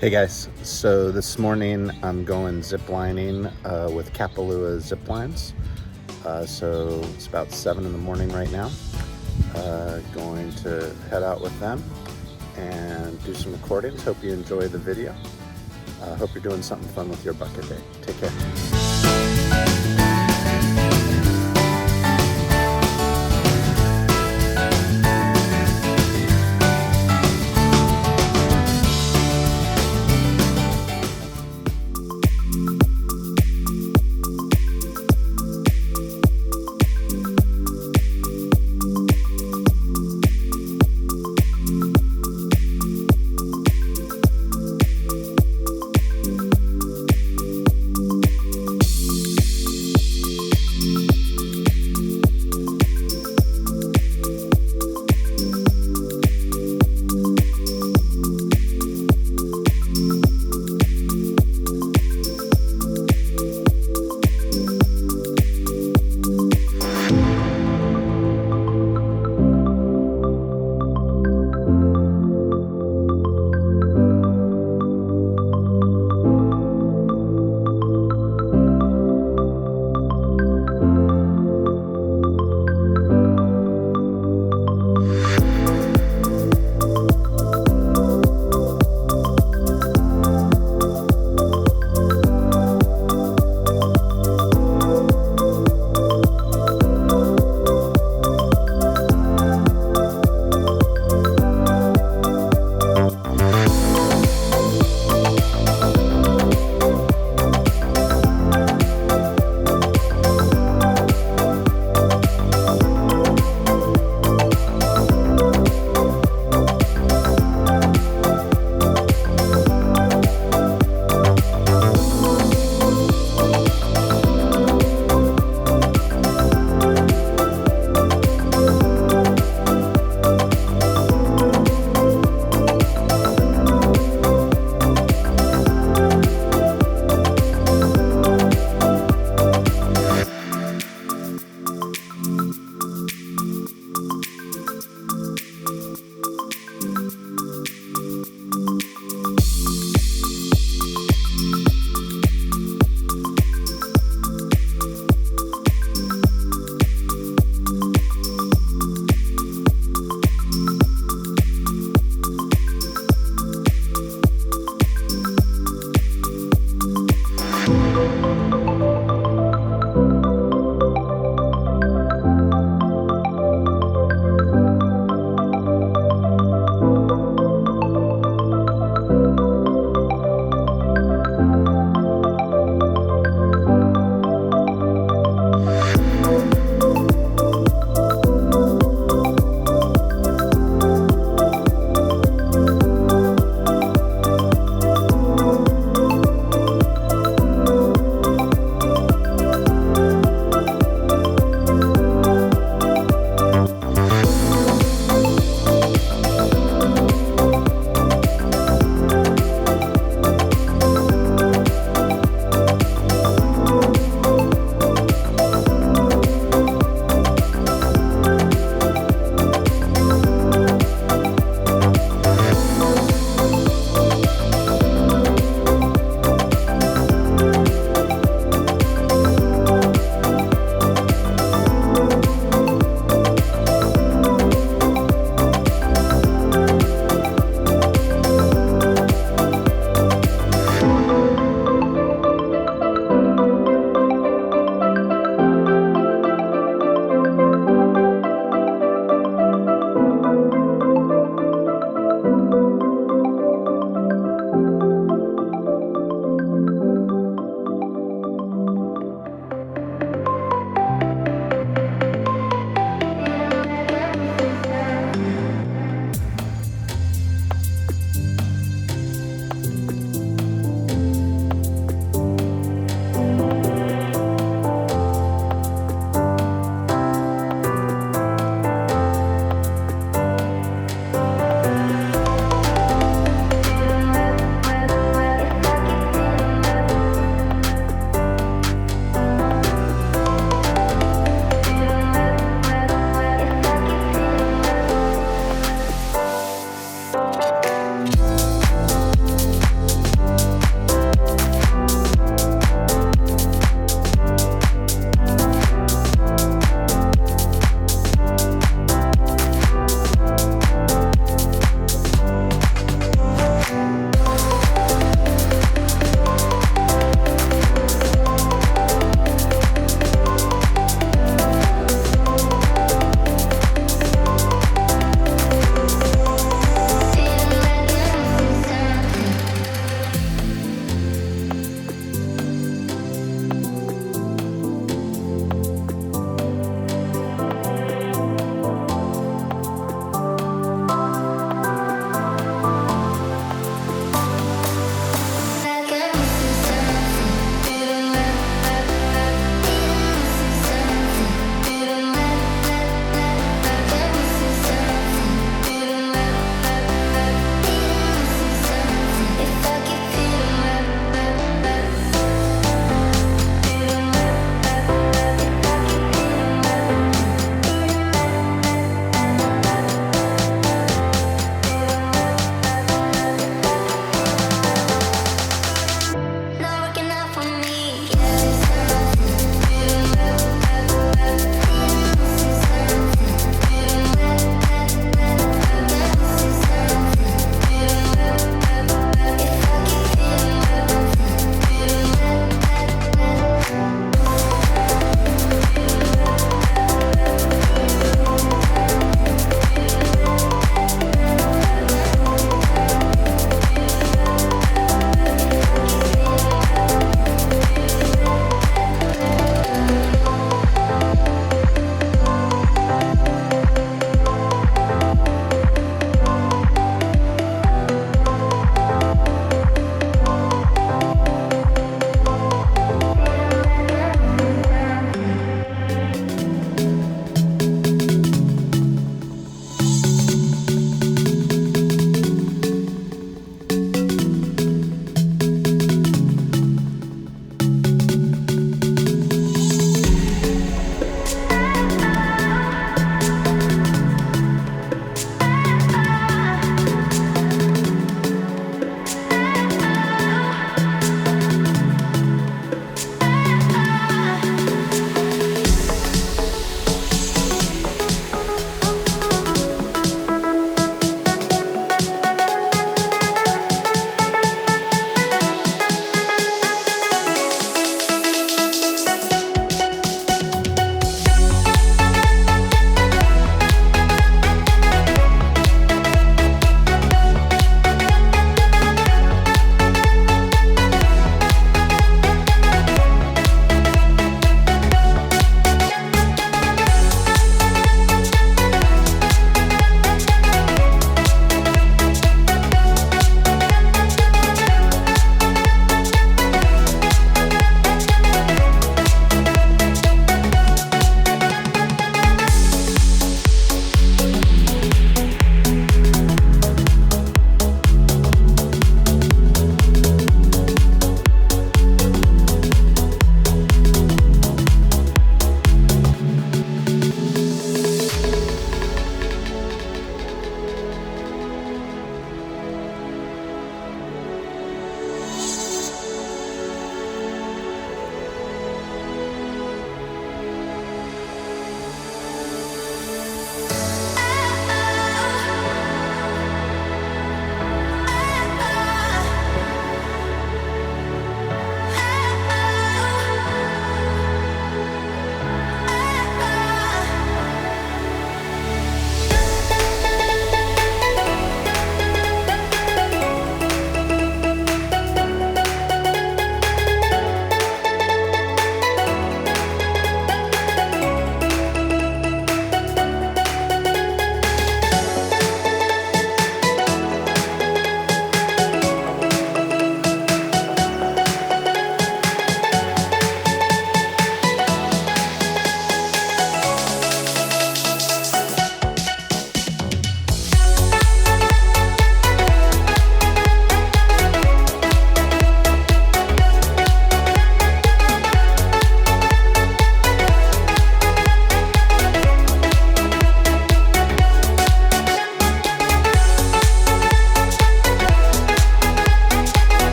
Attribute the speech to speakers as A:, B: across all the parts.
A: Hey guys, so this morning I'm going ziplining with Kapalua Ziplines. So it's about 7 in the morning right now. Going to head out with them and do some recordings. Hope you enjoy the video. Hope you're doing something fun with your bucket day. Take care.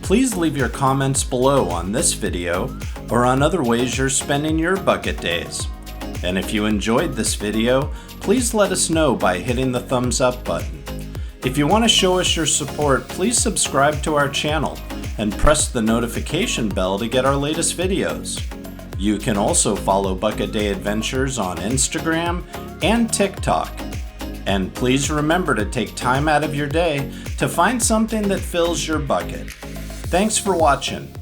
B: Please leave your comments below on this video or on other ways you're spending your bucket days. And if you enjoyed this video, please let us know by hitting the thumbs up button. If you want to show us your support, please subscribe to our channel and press the notification bell to get our latest videos. You can also follow Bucket Day Adventures on Instagram and TikTok. And please remember to take time out of your day to find something that fills your bucket. Thanks for watching.